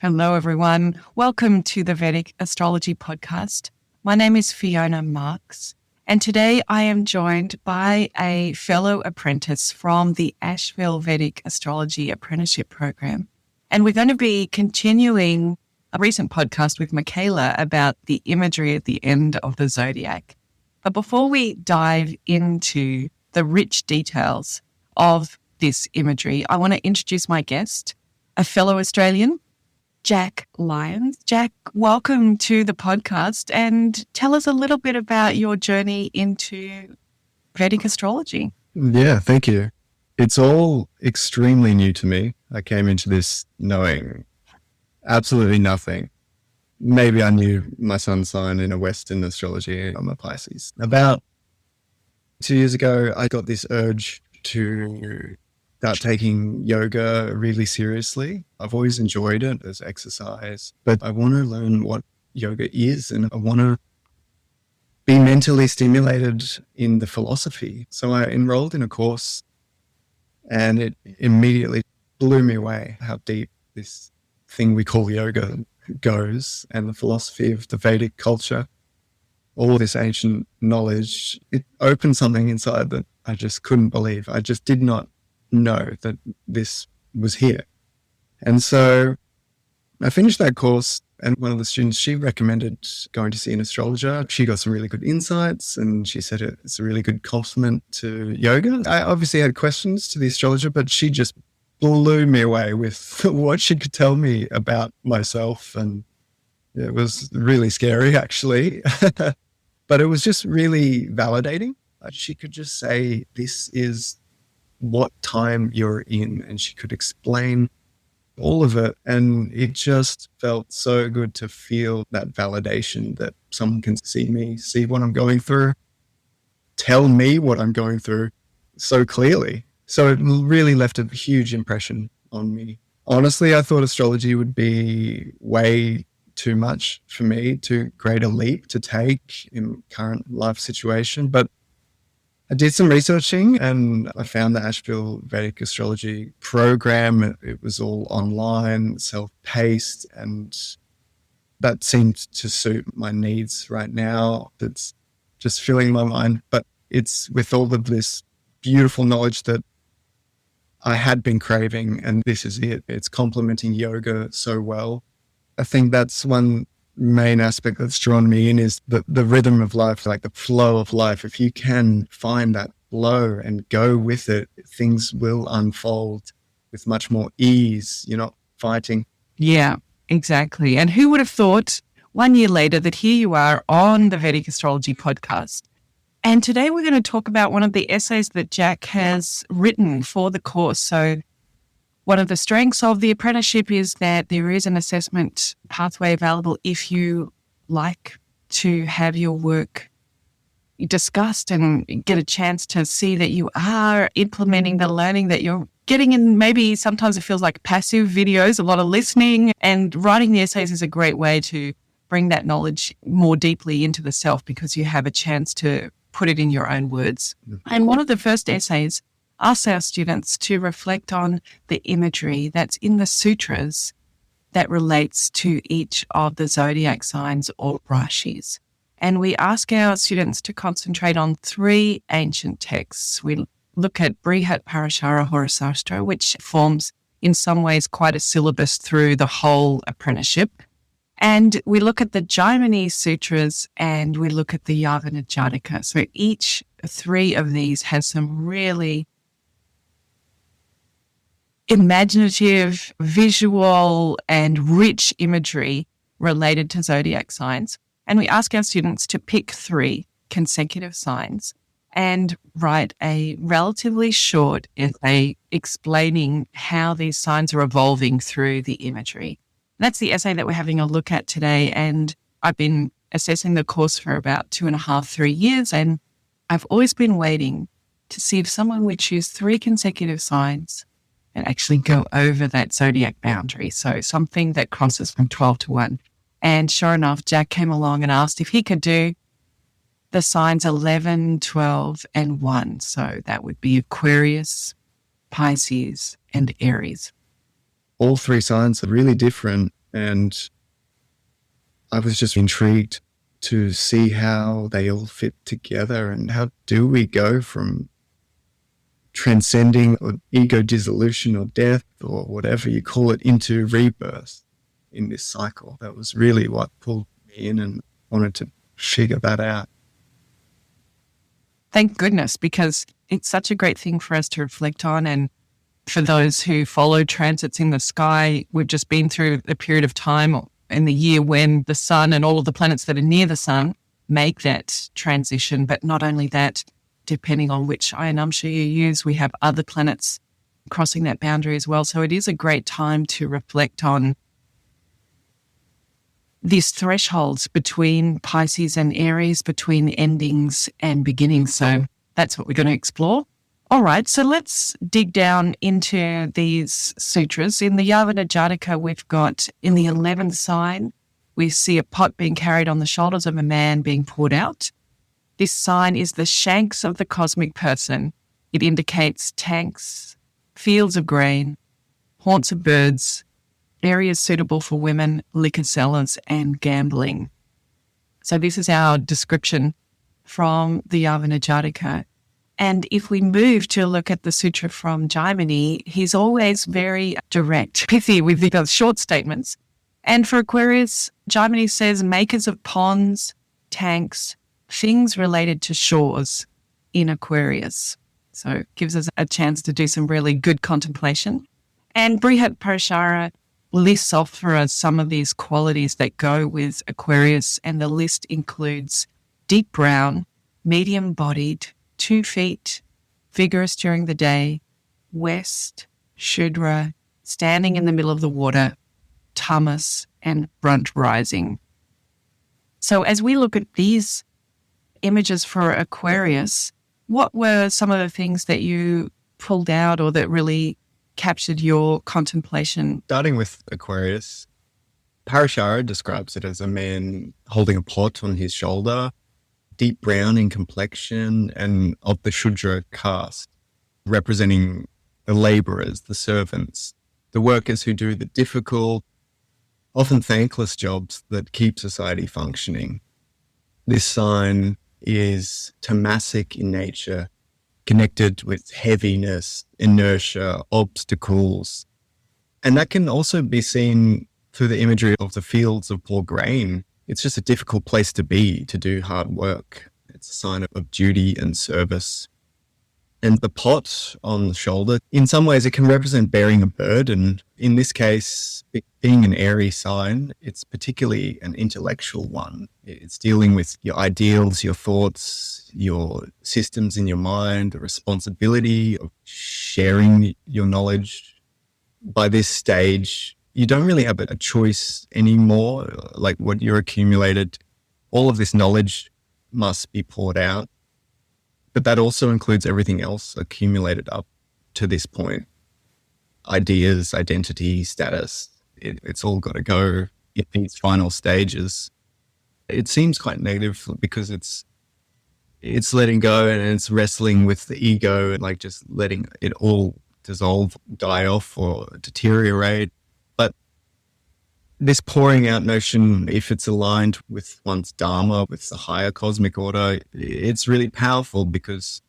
Hello, everyone. Welcome to the Vedic Astrology Podcast. My name is Fiona Marques, and today I am joined by a fellow apprentice from the Asheville Vedic Astrology Apprenticeship Program. And we're going to be continuing a recent podcast with Michaela about the imagery at the end of the Zodiac. But before we dive into the rich details of this imagery, I want to introduce my guest, a fellow Australian, Jack Lyons. Jack, welcome to the podcast and tell us a little bit about your journey into Vedic astrology. Yeah, thank you. It's all extremely new to me. I came into this knowing absolutely nothing. Maybe I knew my sun sign in a Western astrology. I'm a Pisces. About 2 years ago, I got this urge to start taking yoga really seriously. I've always enjoyed it as exercise, but I want to learn what yoga is and I want to be mentally stimulated in the philosophy. So I enrolled in a course and it immediately blew me away how deep this thing we call yoga goes and the philosophy of the Vedic culture. All this ancient knowledge, it opened something inside that I just couldn't believe. I just did not know that this was here. And so I finished that course and one of the students, she recommended going to see an astrologer. She got some really good insights and she said it's a really good complement to yoga. I obviously had questions to the astrologer, but she just blew me away with what she could tell me about myself. And it was really scary actually, but it was just really validating. She could just say, this is what time you're in, and she could explain all of it. And it just felt so good to feel that validation that someone can see me, see what I'm going through, tell me what I'm going through so clearly. So it really left a huge impression on me. Honestly, I thought astrology would be way too much for me, too great a leap to take in current life situation. But I did some researching and I found the Asheville Vedic Astrology program. It was all online, self-paced, and that seemed to suit my needs right now. It's just filling my mind, but it's with all of this beautiful knowledge that I had been craving, and this is it. It's complementing yoga so well. I think that's one main aspect that's drawn me in is the rhythm of life, like the flow of life. If you can find that flow and go with it, things will unfold with much more ease. You're not fighting. Yeah, exactly. And who would have thought 1 year later that here you are on the Vedic Astrology Podcast. And today we're going to talk about one of the essays that Jack has written for the course. So one of the strengths of the apprenticeship is that there is an assessment pathway available if you like to have your work discussed and get a chance to see that you are implementing the learning that you're getting in. Maybe sometimes it feels like passive videos, a lot of listening, and writing the essays is a great way to bring that knowledge more deeply into the self because you have a chance to put it in your own words. And one of the first essays asks our students to reflect on the imagery that's in the sutras that relates to each of the zodiac signs or rashis. And we ask our students to concentrate on 3 ancient texts. We look at Brihat Parashara Hora Shastra, which forms in some ways quite a syllabus through the whole apprenticeship. And we look at the Jaimini Sutras and we look at the Yavana Jataka. So each 3 of these has some really imaginative, visual, and rich imagery related to zodiac signs. And we ask our students to pick 3 consecutive signs and write a relatively short essay explaining how these signs are evolving through the imagery. That's the essay that we're having a look at today. And I've been assessing the course for about 2.5, 3 years. And I've always been waiting to see if someone would choose 3 consecutive signs and actually go over that zodiac boundary. So something that crosses from 12 to 1. And sure enough, Jack came along and asked if he could do the signs 11, 12, and 1. So that would be Aquarius, Pisces, and Aries. All 3 signs are really different And I was just intrigued to see how they all fit together, and how do we go from transcending or ego dissolution or death or whatever you call it into rebirth in this cycle. That was really what pulled me in and wanted to figure that out. Thank goodness, because it's such a great thing for us to reflect on. And for those who follow transits in the sky, we've just been through a period of time in the year when the sun and all of the planets that are near the sun make that transition. But not only that, depending on which ayanamsha you use, we have other planets crossing that boundary as well. So it is a great time to reflect on these thresholds between Pisces and Aries, between endings and beginnings. So that's what we're going to explore. All right, so let's dig down into these sutras. In the Yavana Jataka, we've got in the 11th sign, we see a pot being carried on the shoulders of a man being poured out. This sign is the shanks of the cosmic person. It indicates tanks, fields of grain, haunts of birds, areas suitable for women, liquor sellers, and gambling. So this is our description from the Yavana Jataka. And if we move to look at the sutra from Jaimini, he's always very direct, pithy with the short statements. And for Aquarius, Jaimini says makers of ponds, tanks, things related to shores in Aquarius. So it gives us a chance to do some really good contemplation. And Brihat Parashara lists off for us some of these qualities that go with Aquarius, and the list includes deep brown, medium-bodied, 2 feet, vigorous during the day, west, Shudra, standing in the middle of the water, tamas, and front rising. So as we look at these images for Aquarius, what were some of the things that you pulled out or that really captured your contemplation? Starting with Aquarius, Parashara describes it as a man holding a pot on his shoulder, deep brown in complexion and of the Shudra caste, representing the laborers, the servants, the workers who do the difficult, often thankless jobs that keep society functioning. This sign is tamasic in nature, connected with heaviness, inertia, obstacles. And that can also be seen through the imagery of the fields of poor grain. It's just a difficult place to be, to do hard work. It's a sign of duty and service. And the pot on the shoulder, in some ways it can represent bearing a burden. In this case, being an Aries sign, it's particularly an intellectual one. It's dealing with your ideals, your thoughts, your systems in your mind, the responsibility of sharing your knowledge. By this stage, you don't really have a choice anymore. Like what you're accumulated, all of this knowledge must be poured out. But that also includes everything else accumulated up to this point. Ideas, identity, status, it's all got to go in these final stages. It seems quite negative because it's letting go and it's wrestling with the ego and like just letting it all dissolve, die off or deteriorate. But this pouring out notion, if it's aligned with one's dharma, with the higher cosmic order, it's really powerful because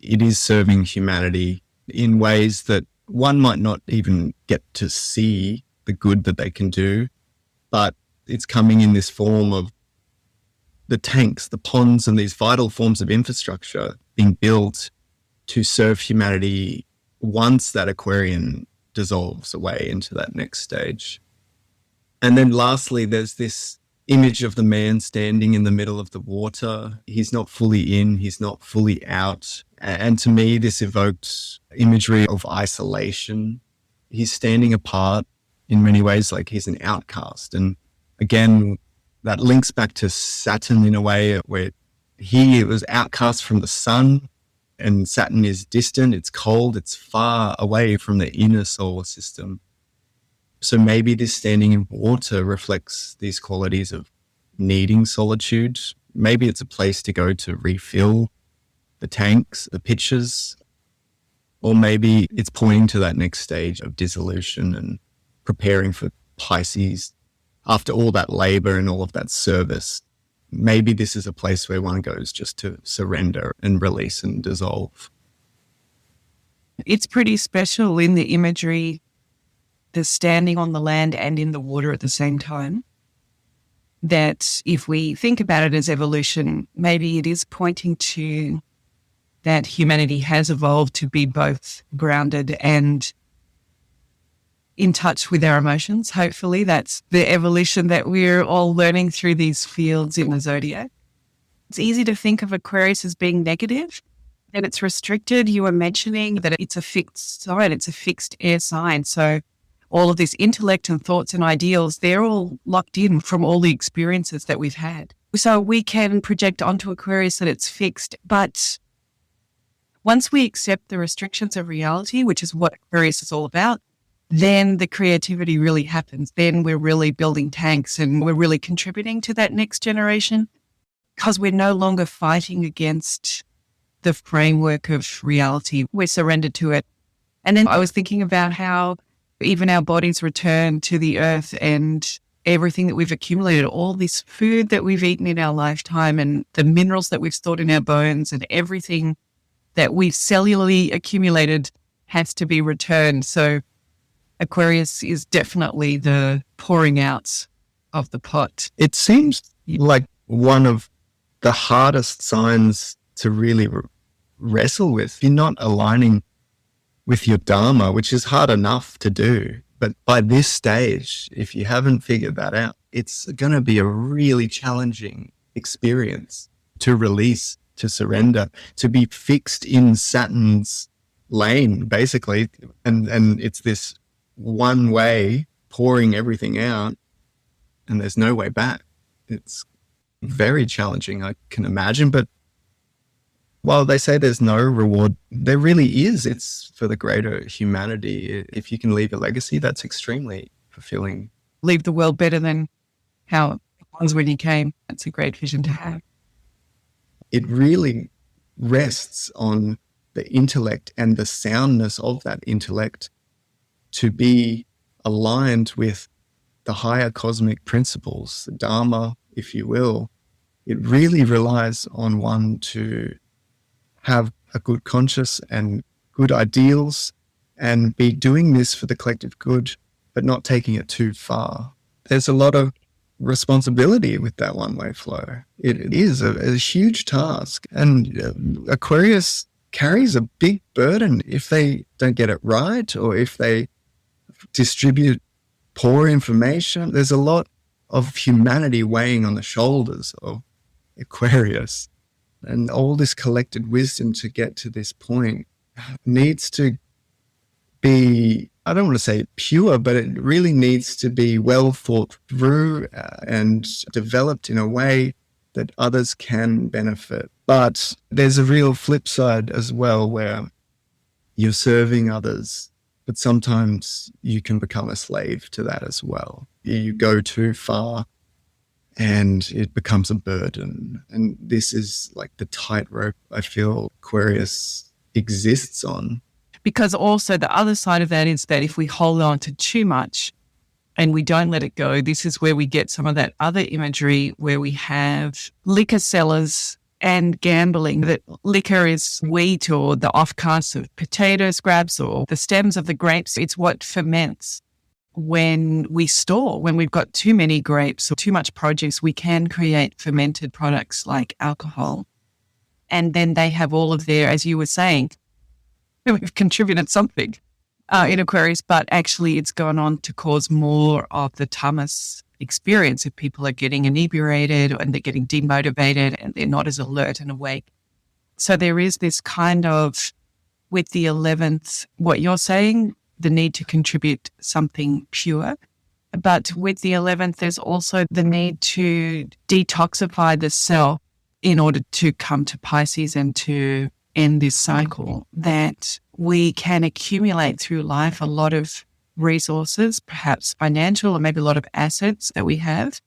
it is serving humanity in ways that one might not even get to see the good that they can do, but it's coming in this form of the tanks, the ponds, and these vital forms of infrastructure being built to serve humanity once that Aquarian dissolves away into that next stage. And then lastly, there's this image of the man standing in the middle of the water. He's not fully in, he's not fully out. And to me, this evoked imagery of isolation. He's standing apart in many ways, like he's an outcast. And again, that links back to Saturn in a way where he was outcast from the sun, and Saturn is distant, it's cold, it's far away from the inner solar system. So maybe this standing in water reflects these qualities of needing solitude. Maybe it's a place to go to refill the tanks, the pitchers, or maybe it's pointing to that next stage of dissolution and preparing for Pisces, after all that labor and all of that service, maybe this is a place where one goes just to surrender and release and dissolve. It's pretty special in the imagery, the standing on the land and in the water at the same time. That if we think about it as evolution, maybe it is pointing to that humanity has evolved to be both grounded and in touch with our emotions. Hopefully that's the evolution that we're all learning through these fields in the Zodiac. It's easy to think of Aquarius as being negative, and it's restricted. You were mentioning that it's a fixed sign, it's a fixed air sign. So all of this intellect and thoughts and ideals, they're all locked in from all the experiences that we've had. So we can project onto Aquarius that it's fixed, but once we accept the restrictions of reality, which is what Aquarius is all about, then the creativity really happens. Then we're really building tanks and we're really contributing to that next generation because we're no longer fighting against the framework of reality. We're surrendered to it. And then I was thinking about how even our bodies return to the earth and everything that we've accumulated, all this food that we've eaten in our lifetime and the minerals that we've stored in our bones and everything that we've cellularly accumulated has to be returned. So Aquarius is definitely the pouring out of the pot. It seems like one of the hardest signs to really wrestle with. You're not aligning with your Dharma, which is hard enough to do. But by this stage, if you haven't figured that out, it's going to be a really challenging experience to release, to surrender, to be fixed in Saturn's lane, basically. And it's this one way pouring everything out and there's no way back. It's very challenging, I can imagine. But while they say there's no reward, there really is. It's for the greater humanity. If you can leave a legacy, that's extremely fulfilling. Leave the world better than how it was when you came. That's a great vision to have. It really rests on the intellect and the soundness of that intellect to be aligned with the higher cosmic principles, the Dharma, if you will. It really relies on one to have a good conscience and good ideals and be doing this for the collective good, but not taking it too far. There's a lot of responsibility with that one-way flow. It is a huge task. And Aquarius carries a big burden if they don't get it right or if they distribute poor information. There's a lot of humanity weighing on the shoulders of Aquarius. And all this collected wisdom to get to this point needs to be, I don't want to say pure, but it really needs to be well thought through and developed in a way that others can benefit. But there's a real flip side as well where you're serving others, but sometimes you can become a slave to that as well. You go too far and it becomes a burden. And this is like the tightrope I feel Aquarius exists on. Because also the other side of that is that if we hold on to too much and we don't let it go, this is where we get some of that other imagery where we have liquor sellers and gambling. That liquor is wheat or the offcasts of potato scraps or the stems of the grapes. It's what ferments. When we store, when we've got too many grapes or too much produce, we can create fermented products like alcohol. And then they have all of their, as you were saying, we've contributed something in Aquarius, but actually it's gone on to cause more of the tamas experience if people are getting inebriated and they're getting demotivated and they're not as alert and awake. So there is this kind of, with the 11th, what you're saying, the need to contribute something pure. But with the 11th, there's also the need to detoxify the self in order to come to Pisces and to end this cycle, that we can accumulate through life a lot of resources, perhaps financial or maybe a lot of assets that we have.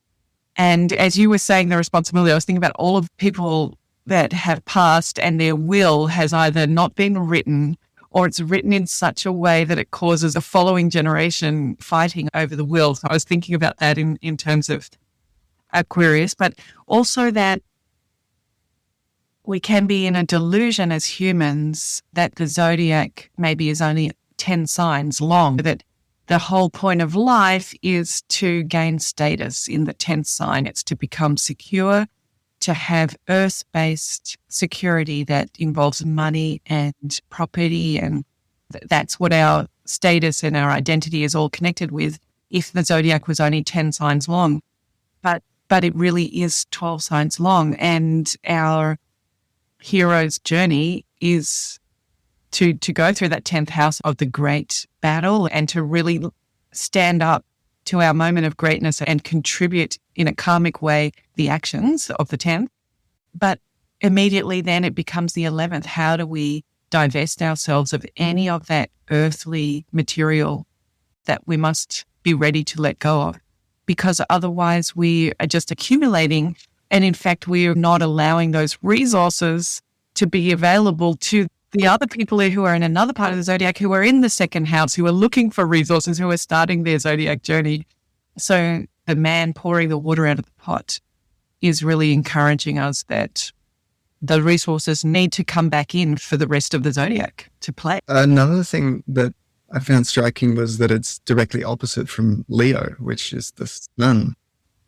And as you were saying, the responsibility, I was thinking about all of the people that have passed and their will has either not been written or it's written in such a way that it causes a following generation fighting over the will. So I was thinking about that in terms of Aquarius, but also that we can be in a delusion as humans that the zodiac maybe is only 10 signs long, that the whole point of life is to gain status in the 10th sign. It's to become secure, to have earth-based security that involves money and property, and that's what our status and our identity is all connected with if the zodiac was only 10 signs long. But it really is 12 signs long, and our hero's journey is to go through that 10th house of the great battle and to really stand up to our moment of greatness and contribute in a karmic way the actions of the 10th. But immediately then it becomes the 11th. How do we divest ourselves of any of that earthly material that we must be ready to let go of? Because otherwise we are just accumulating, and in fact we are not allowing those resources to be available to the other people who are in another part of the zodiac, who are in the second house, who are looking for resources, who are starting their zodiac journey. So the man pouring the water out of the pot is really encouraging us that the resources need to come back in for the rest of the zodiac to play. Another thing that I found striking was that it's directly opposite from Leo, which is the sun.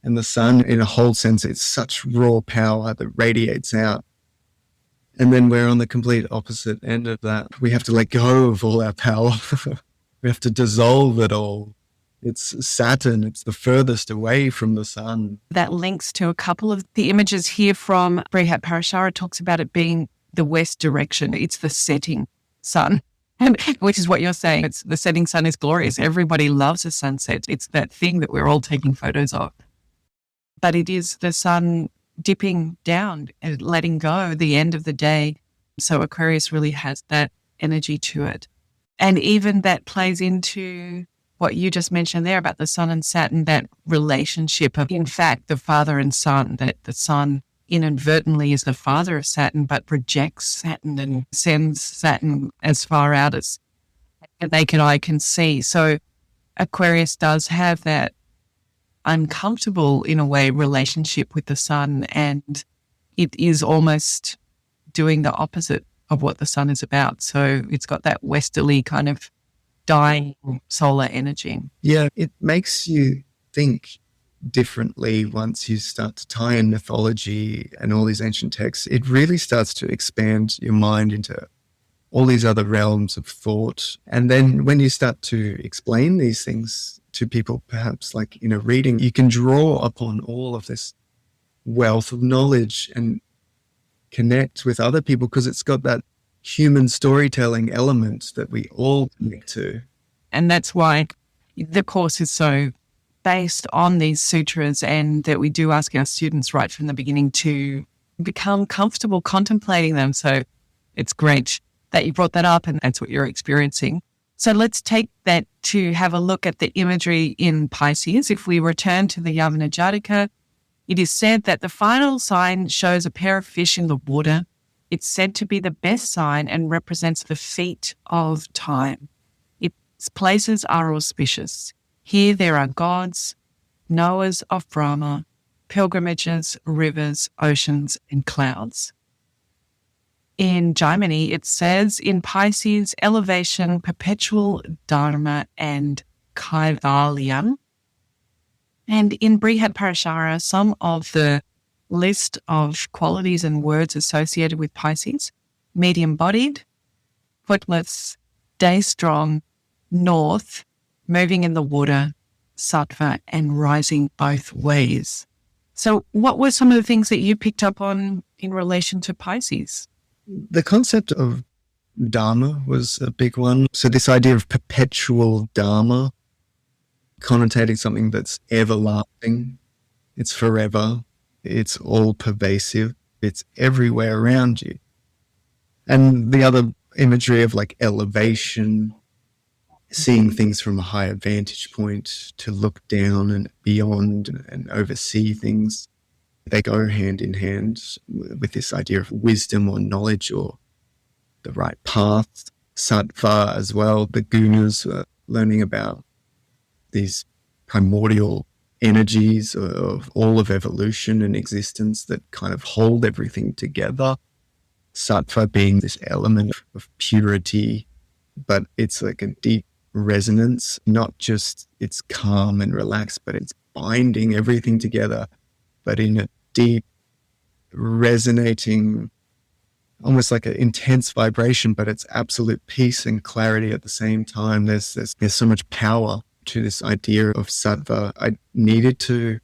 And the sun, in a whole sense, it's such raw power that radiates out. And then we're on the complete opposite end of that. We have to let go of all our power. We have to dissolve it all. It's Saturn. It's the furthest away from the sun. That links to a couple of the images here from Brihat Parashara. Talks about it being the west direction. It's the setting sun, which is what you're saying. It's the setting sun is glorious. Everybody loves a sunset. It's that thing that we're all taking photos of. But it is the sun dipping down and letting go the end of the day. So Aquarius really has that energy to it. And even that plays into what you just mentioned there about the sun and Saturn, that relationship of, in fact, the father and son, that the sun inadvertently is the father of Saturn, but rejects Saturn and sends Saturn as far out as the naked eye can see. So Aquarius does have that uncomfortable, in a way, relationship with the sun, and it is almost doing the opposite of what the sun is about. So it's got that westerly kind of dying solar energy. Yeah, it makes you think differently once you start to tie in mythology and all these ancient texts. It really starts to expand your mind into all these other realms of thought. And then when you start to explain these things to people, perhaps like in a reading, you can draw upon all of this wealth of knowledge and connect with other people, because it's got that human storytelling element that we all connect to. And that's why the course is so based on these sutras, and that we do ask our students right from the beginning to become comfortable contemplating them. So it's great that you brought that up, and that's what you're experiencing. So let's take that to have a look at the imagery in Pisces. If we return to the Yavana Jataka, it is said that the final sign shows a pair of fish in the water. It's said to be the best sign and represents the feet of time. Its places are auspicious. Here there are gods, knowers of Brahma, pilgrimages, rivers, oceans, and clouds. In Jaimini, it says, in Pisces, elevation, perpetual dharma, and Kaivalyam. And in Brihat Parashara, some of the list of qualities and words associated with Pisces: medium-bodied, footless, day-strong, north, moving in the water, Sattva, and rising both ways. So what were some of the things that you picked up on in relation to Pisces? The concept of Dharma was a big one. So this idea of perpetual Dharma, connotating something that's everlasting, it's forever, it's all pervasive, it's everywhere around you. And the other imagery of like elevation, seeing things from a higher vantage point, to look down and beyond and oversee things. They go hand in hand with this idea of wisdom or knowledge or the right path. Sattva as well, the gunas, learning about these primordial energies of all of evolution and existence that kind of hold everything together. Sattva being this element of purity, but it's like a deep resonance, not just it's calm and relaxed, but it's binding everything together, but in a deep, resonating, almost like an intense vibration, but it's absolute peace and clarity at the same time. There's so much power to this idea of Sattva. I needed to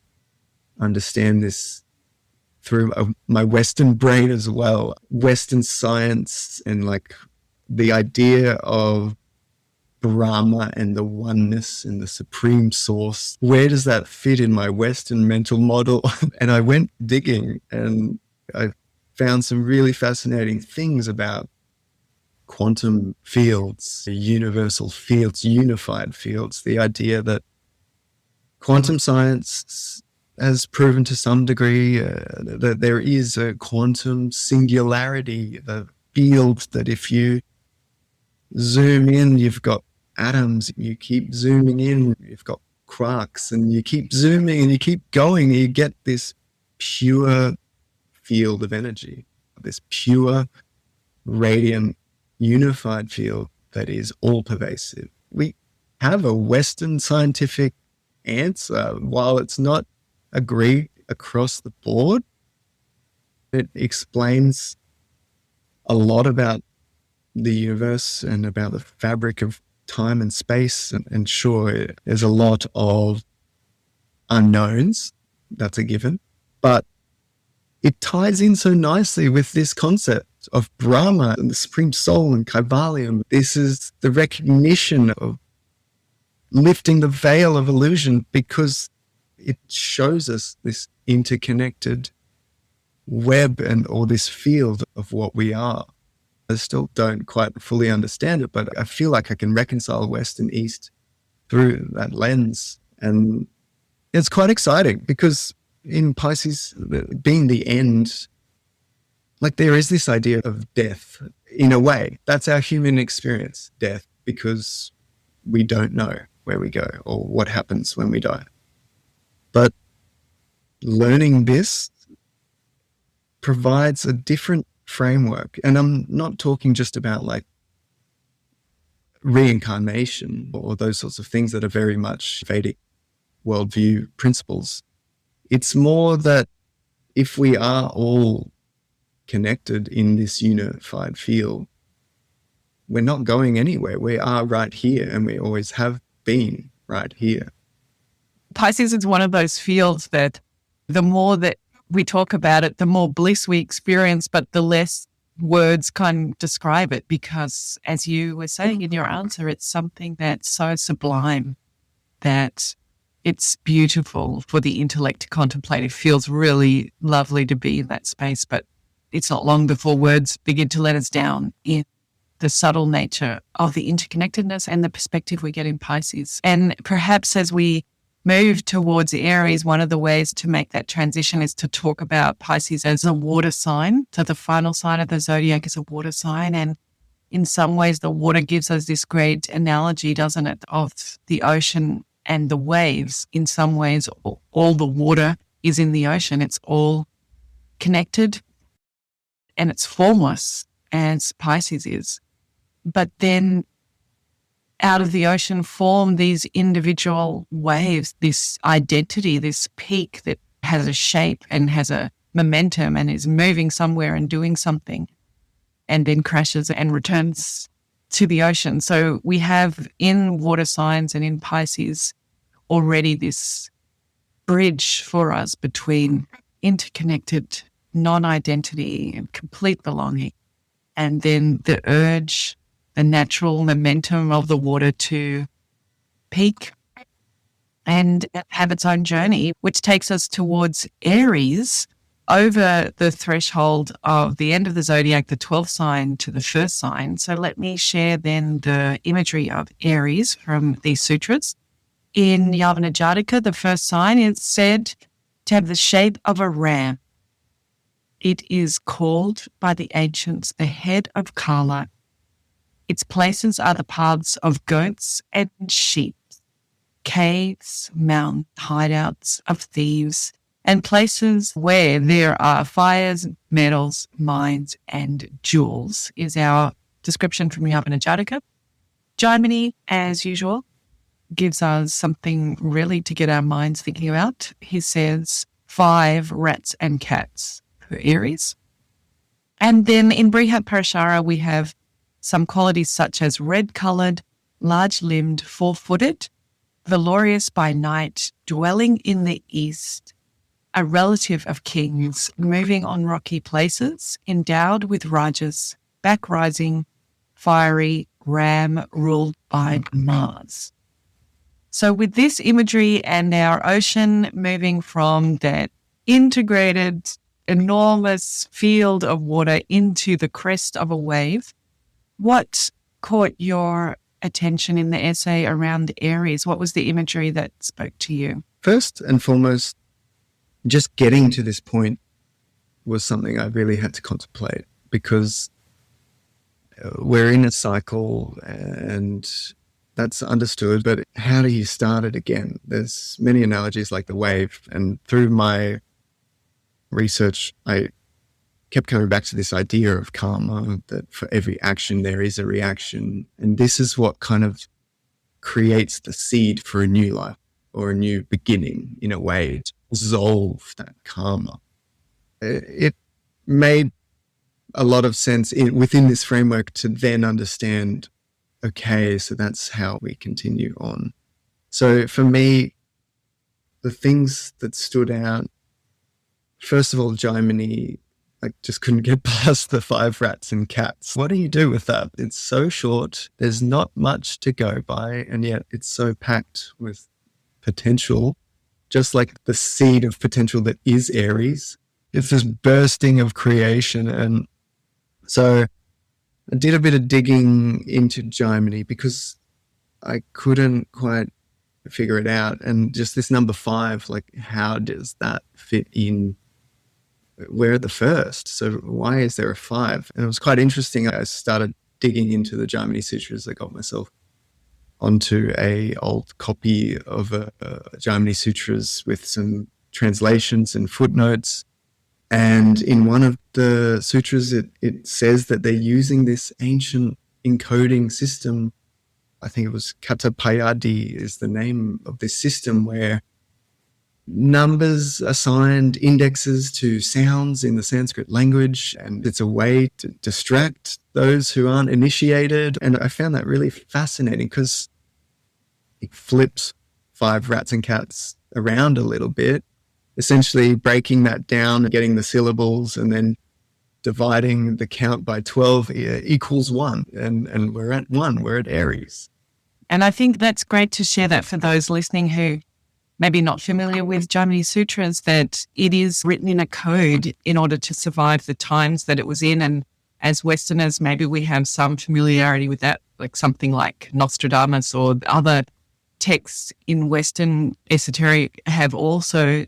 understand this through my Western brain as well, Western science, and like the idea of Brahma and the oneness and the supreme source. Where does that fit in my Western mental model? And I went digging and I found some really fascinating things about quantum fields, universal fields, unified fields, the idea that quantum science has proven to some degree that there is a quantum singularity, the field that if you zoom in, you've got atoms, you keep zooming in, you've got quarks, and you keep zooming and you keep going, and you get this pure field of energy, this pure, radiant, unified field that is all pervasive. We have a Western scientific answer. While it's not agreed across the board, it explains a lot about the universe and about the fabric of time and space. And sure, there's a lot of unknowns, that's a given, but it ties in so nicely with this concept of Brahma and the Supreme Soul and Kaivalyam. This is the recognition of lifting the veil of illusion, because it shows us this interconnected web or this field of what we are. I still don't quite fully understand it, but I feel like I can reconcile West and East through that lens. And it's quite exciting because in Pisces, being the end, like there is this idea of death in a way. That's our human experience, death, because we don't know where we go or what happens when we die. But learning this provides a different framework. And I'm not talking just about like reincarnation or those sorts of things that are very much Vedic worldview principles. It's more that if we are all connected in this unified field, we're not going anywhere. We are right here, and we always have been right here. Pisces is one of those fields that the more that we talk about it, the more bliss we experience, but the less words can describe it, because as you were saying in your answer, it's something that's so sublime that it's beautiful for the intellect to contemplate. It feels really lovely to be in that space, but it's not long before words begin to let us down in the subtle nature of the interconnectedness and the perspective we get in Pisces. And perhaps as we move towards Aries, one of the ways to make that transition is to talk about Pisces as a water sign. So the final sign of the zodiac is a water sign. And in some ways, the water gives us this great analogy, doesn't it, of the ocean and the waves. In some ways, all the water is in the ocean. It's all connected and it's formless, as Pisces is. But then out of the ocean form these individual waves, this identity, this peak that has a shape and has a momentum and is moving somewhere and doing something, and then crashes and returns to the ocean. So we have in water signs and in Pisces already this bridge for us between interconnected non-identity and complete belonging, and then the urge, the natural momentum of the water to peak and have its own journey, which takes us towards Aries, over the threshold of the end of the zodiac, the 12th sign to the first sign. So let me share then the imagery of Aries from these sutras. In Yavana Jataka, the first sign is said to have the shape of a ram. It is called by the ancients the head of Kala. Its places are the paths of goats and sheep, caves, mountain hideouts of thieves, and places where there are fires, metals, mines, and jewels, is our description from Yavana Jataka. Jaimini, as usual, gives us something really to get our minds thinking about. He says 5 rats and cats for Aries. And then in Brihat Parashara, we have some qualities such as red-coloured, large-limbed, 4-footed, valorous by night, dwelling in the east, a relative of kings, moving on rocky places, endowed with rajas, back-rising, fiery, ram, ruled by Mars. So with this imagery and our ocean moving from that integrated, enormous field of water into the crest of a wave, what caught your attention in the essay around Aries? What was the imagery that spoke to you? First and foremost, just getting to this point was something I really had to contemplate, because we're in a cycle and that's understood, but how do you start it again? There's many analogies like the wave, and through my research, I kept coming back to this idea of karma, that for every action there is a reaction. And this is what kind of creates the seed for a new life or a new beginning, in a way, to dissolve that karma. It made a lot of sense within this framework to then understand, okay, so that's how we continue on. So for me, the things that stood out, first of all, Jaimini, I just couldn't get past the 5 rats and cats. What do you do with that? It's so short. There's not much to go by, and yet it's so packed with potential, just like the seed of potential that is Aries. It's this bursting of creation. And so I did a bit of digging into Jaimini because I couldn't quite figure it out. And just this number 5, like, how does that fit in? We're the first, so why is there a 5? And it was quite interesting. I started digging into the Jaimini Sutras. I got myself onto a old copy of a Jaimini Sutras with some translations and footnotes. And in one of the sutras, it says that they're using this ancient encoding system. I think it was Katapayadi is the name of this system, where numbers assigned indexes to sounds in the Sanskrit language, and it's a way to distract those who aren't initiated. And I found that really fascinating because it flips 5 rats and cats around a little bit, essentially breaking that down, getting the syllables, and then dividing the count by 12 equals 1. And we're at 1, we're at Aries. And I think that's great to share that for those listening who maybe not familiar with Jaimini Sutras, that it is written in a code in order to survive the times that it was in. And as Westerners, maybe we have some familiarity with that, like something like Nostradamus or other texts in Western esoteric have also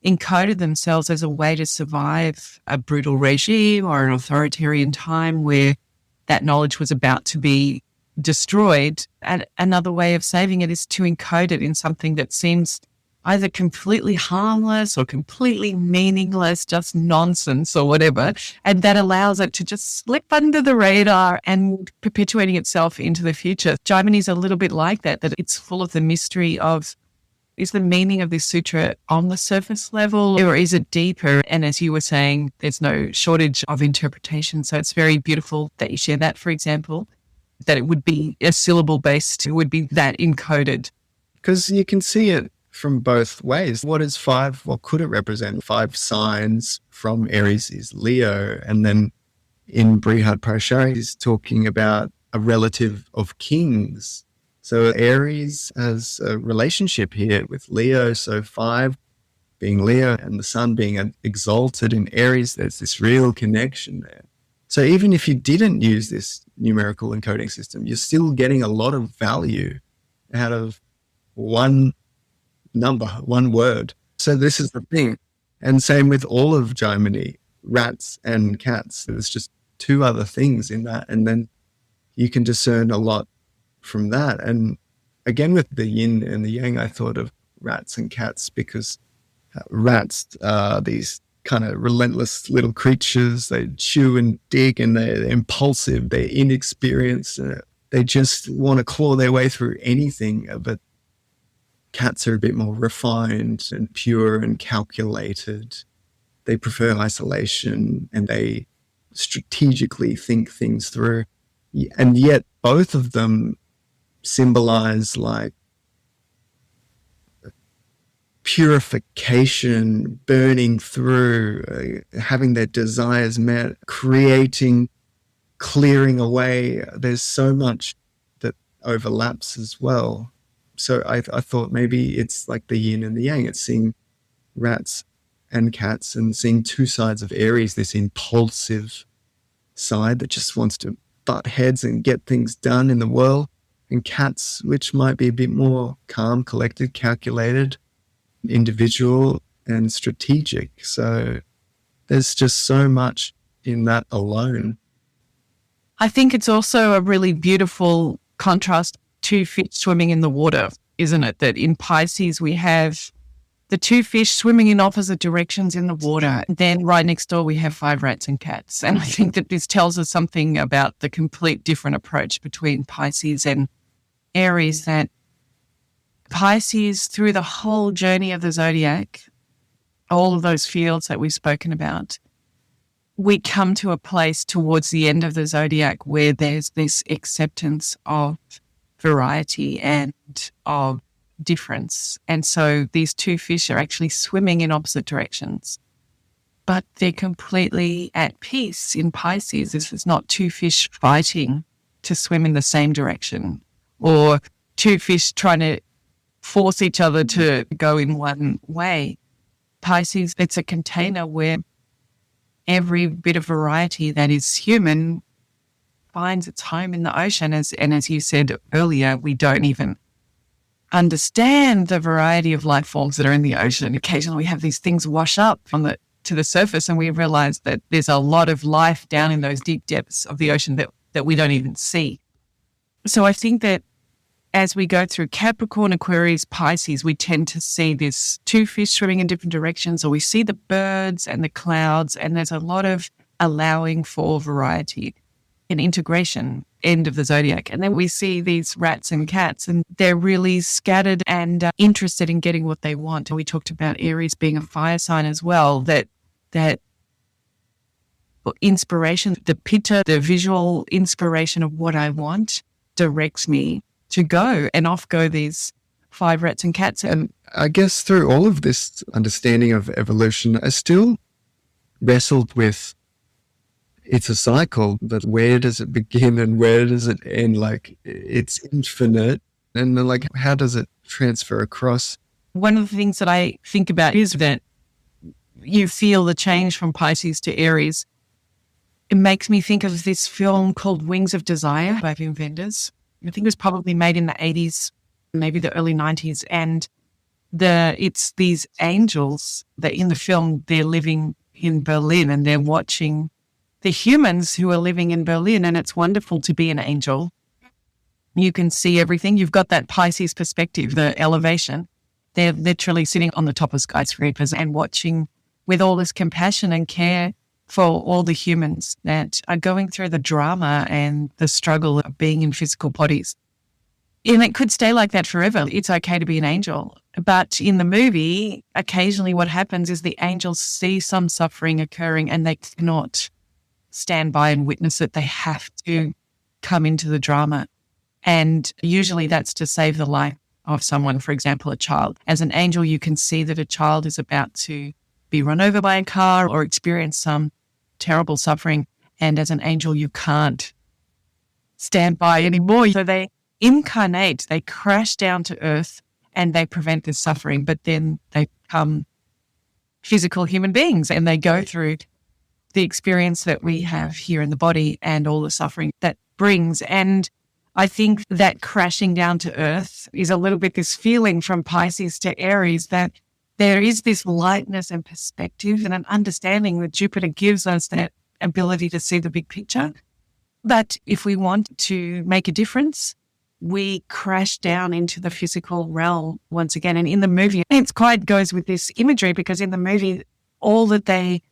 encoded themselves as a way to survive a brutal regime or an authoritarian time where that knowledge was about to be destroyed. And another way of saving it is to encode it in something that seems either completely harmless or completely meaningless, just nonsense or whatever. And that allows it to just slip under the radar and perpetuating itself into the future. Jaimini is a little bit like that it's full of the mystery of, is the meaning of this sutra on the surface level or is it deeper? And as you were saying, there's no shortage of interpretation. So it's very beautiful that you share that, for example, that it would be a syllable based, it would be that encoded. Because you can see it from both ways. What is 5? What could it represent? 5 signs from Aries is Leo. And then in Brihat Parashara, he's talking about a relative of kings. So Aries has a relationship here with Leo. So 5 being Leo and the sun being exalted in Aries, there's this real connection there. So even if you didn't use this numerical encoding system, you're still getting a lot of value out of one number, one word. So this is the thing. And same with all of Jaimini, rats and cats. There's just 2 other things in that. And then you can discern a lot from that. And again, with the yin and the yang, I thought of rats and cats, because rats are these kind of relentless little creatures. They chew and dig, and they're impulsive, they're inexperienced, they just want to claw their way through anything. But cats are a bit more refined and pure and calculated. They prefer isolation, and they strategically think things through. And yet both of them symbolize like purification, burning through, having their desires met, creating, clearing away. There's so much that overlaps as well. So I thought maybe it's like the yin and the yang. It's seeing rats and cats and seeing two sides of Aries, this impulsive side that just wants to butt heads and get things done in the world, and cats, which might be a bit more calm, collected, calculated, individual and strategic. So there's just so much in that alone. I think it's also a really beautiful contrast to fish swimming in the water, isn't it? That in Pisces we have the two fish swimming in opposite directions in the water. Then right next door we have 5 rats and cats. And I think that this tells us something about the complete different approach between Pisces and Aries, that Pisces, through the whole journey of the Zodiac, all of those fields that we've spoken about, we come to a place towards the end of the Zodiac where there's this acceptance of variety and of difference. And so these two fish are actually swimming in opposite directions, but they're completely at peace in Pisces. This is not two fish fighting to swim in the same direction, or two fish trying to force each other to go in one way. Pisces, it's a container where every bit of variety that is human finds its home in the ocean. And as you said earlier, we don't even understand the variety of life forms that are in the ocean. Occasionally we have these things wash up to the surface, and we realize that there's a lot of life down in those deep depths of the ocean that we don't even see. So I think that as we go through Capricorn, Aquarius, Pisces, we tend to see this two fish swimming in different directions, or we see the birds and the clouds, and there's a lot of allowing for variety and integration, end of the Zodiac. And then we see these rats and cats, and they're really scattered and interested in getting what they want. And we talked about Aries being a fire sign as well, that inspiration, the pitta, the visual inspiration of what I want directs me to go, and off go these 5 rats and cats. And I guess through all of this understanding of evolution, I still wrestled with, it's a cycle, but where does it begin and where does it end? Like, it's infinite. And then, like, how does it transfer across? One of the things that I think about is that you feel the change from Pisces to Aries. It makes me think of this film called Wings of Desire by Wim Wenders. I think it was probably made in the 80s, maybe the early 90s. And it's these angels that in the film, they're living in Berlin and they're watching the humans who are living in Berlin. And it's wonderful to be an angel. You can see everything. You've got that Pisces perspective, the elevation. They're literally sitting on the top of skyscrapers and watching with all this compassion and care for all the humans that are going through the drama and the struggle of being in physical bodies. And it could stay like that forever. It's okay to be an angel. But in the movie, occasionally what happens is the angels see some suffering occurring and they cannot stand by and witness it. They have to come into the drama. And usually that's to save the life of someone, for example, a child. As an angel, you can see that a child is about to be run over by a car or experience some terrible suffering. And as an angel, you can't stand by anymore. So they incarnate, they crash down to earth and they prevent this suffering, but then they become physical human beings and they go through the experience that we have here in the body and all the suffering that brings. And I think that crashing down to earth is a little bit this feeling from Pisces to Aries that there is this lightness and perspective and an understanding that Jupiter gives us, that ability to see the big picture. But if we want to make a difference, we crash down into the physical realm once again. And in the movie, it quite goes with this imagery, because in the movie, all that they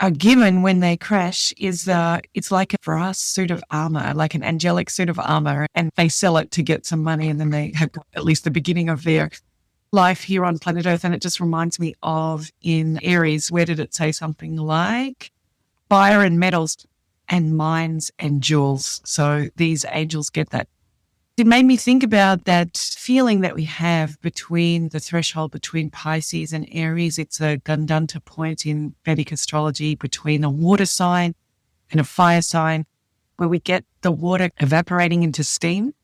are given when they crash is it's like a brass suit of armor, like an angelic suit of armor, and they sell it to get some money, and then they have at least the beginning of their life here on planet Earth. And it just reminds me of in Aries, where did it say something like fire and metals and mines and jewels? So these angels get that. It made me think about that feeling that we have between the threshold between Pisces and Aries. It's a Gandanta point in Vedic astrology between a water sign and a fire sign, where we get the water evaporating into steam.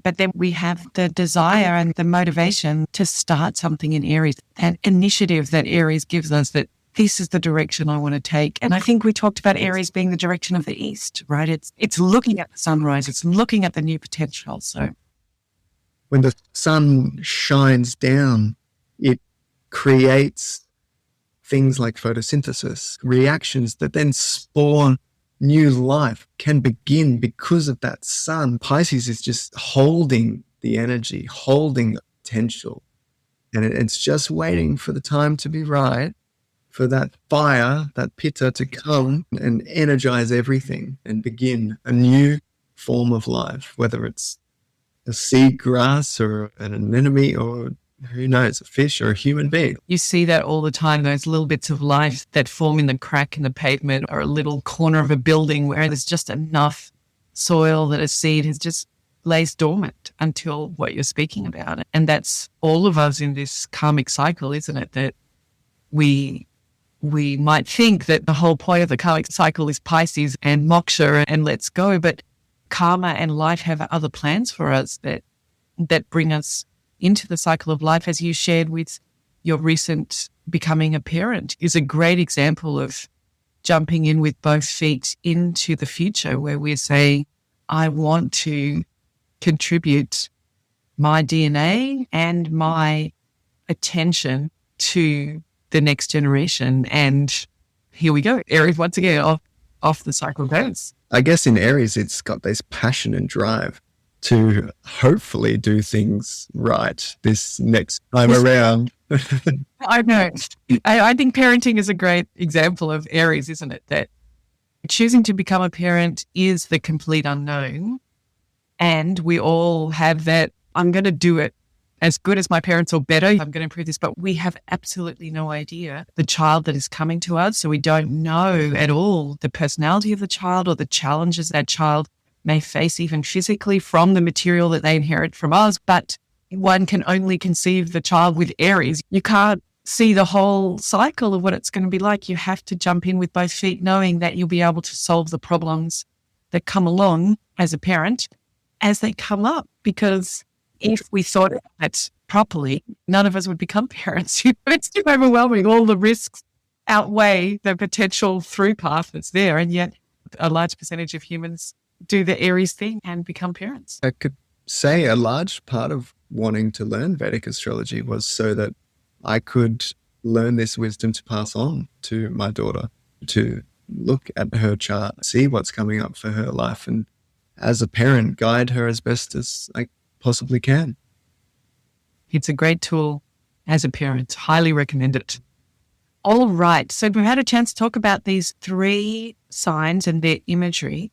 But then we have the desire and the motivation to start something in Aries, that initiative that Aries gives us, that this is the direction I want to take. And I think we talked about Aries being the direction of the East, right? It's looking at the sunrise. It's looking at the new potential. So when the sun shines down, it creates things like photosynthesis, reactions that then spawn new life, can begin because of that sun. Pisces is just holding the energy, holding the potential. And it's just waiting for the time to be right, for that fire, that pitta to come and energize everything and begin a new form of life, whether it's a seed grass or an anemone or who knows, a fish or a human being. You see that all the time, those little bits of life that form in the crack in the pavement or a little corner of a building where there's just enough soil that a seed has just lays dormant until what you're speaking about. And that's all of us in this karmic cycle, isn't it? That we might think that the whole point of the karmic cycle is Pisces and moksha and let's go, but karma and life have other plans for us that bring us into the cycle of life. As you shared with your recent becoming a parent, is a great example of jumping in with both feet into the future, where we're saying, I want to contribute my DNA and my attention to the next generation. And here we go. Aries, once again, off the cycle goes. I guess in Aries, it's got this passion and drive to hopefully do things right this next time around. I know. I think parenting is a great example of Aries, isn't it? That choosing to become a parent is the complete unknown. And we all have that, I'm going to do it as good as my parents or better. I'm going to improve this, but we have absolutely no idea the child that is coming to us. So we don't know at all the personality of the child or the challenges that child may face even physically from the material that they inherit from us. But one can only conceive the child with Aries. You can't see the whole cycle of what it's going to be like. You have to jump in with both feet, knowing that you'll be able to solve the problems that come along as a parent as they come up. Because if we thought that properly, none of us would become parents. It's too overwhelming. All the risks outweigh the potential through path that's there. And yet a large percentage of humans do the Aries thing and become parents. I could say a large part of wanting to learn Vedic astrology was so that I could learn this wisdom to pass on to my daughter, to look at her chart, see what's coming up for her life, and as a parent, guide her as best as I possibly can. It's a great tool as a parent. Highly recommend it. All right. So we've had a chance to talk about these 3 signs and their imagery.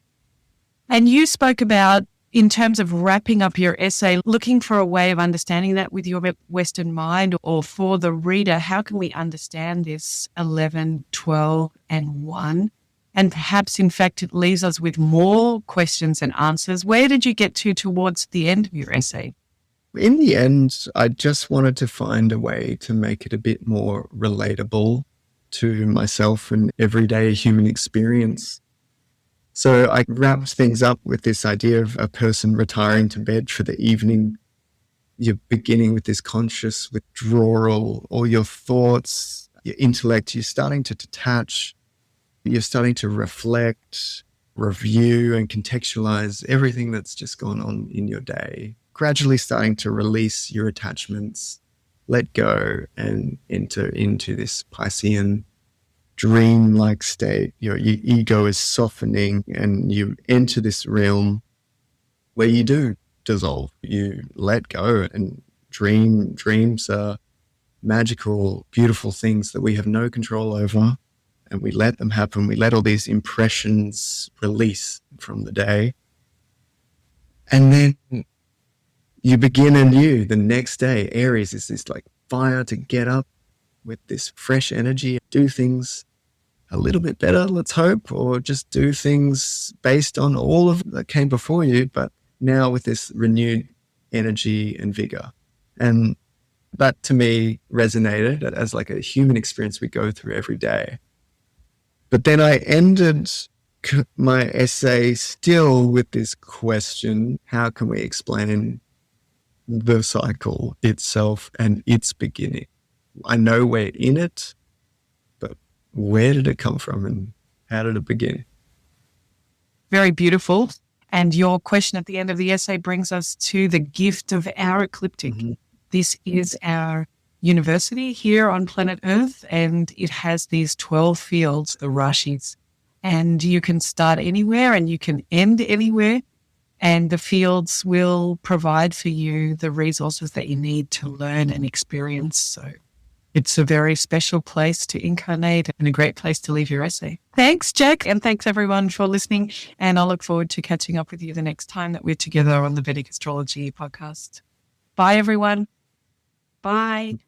And you spoke about, in terms of wrapping up your essay, looking for a way of understanding that with your Western mind, or for the reader, how can we understand this 11, 12, and 1? And perhaps, in fact, it leaves us with more questions and answers. Where did you get to towards the end of your essay? In the end, I just wanted to find a way to make it a bit more relatable to myself and everyday human experience. So I wrapped things up with this idea of a person retiring to bed for the evening. You're beginning with this conscious withdrawal, all your thoughts, your intellect, you're starting to detach. You're starting to reflect, review, and contextualize everything that's just gone on in your day. Gradually starting to release your attachments, let go, and enter into this Piscean dream-like state. Your ego is softening, and you enter this realm where you do dissolve. You let go, and dreams are magical, beautiful things that we have no control over, and we let them happen. We let all these impressions release from the day. And then you begin anew the next day. Aries is this like fire to get up with this fresh energy, do things a little bit better, let's hope, or just do things based on all of that came before you, but now with this renewed energy and vigor. And that to me resonated as like a human experience we go through every day. But then I ended my essay still with this question: how can we explain the cycle itself and its beginning? I know we're in it, but where did it come from and how did it begin? Very beautiful. And your question at the end of the essay brings us to the gift of our ecliptic. Mm-hmm. This is our university here on planet Earth, and it has these 12 fields, the rashis. And you can start anywhere and you can end anywhere. And the fields will provide for you the resources that you need to learn and experience. So it's a very special place to incarnate and a great place to leave your essay. Thanks, Jack. And thanks, everyone, for listening. And I'll look forward to catching up with you the next time that we're together on the Vedic Astrology Podcast. Bye, everyone. Bye.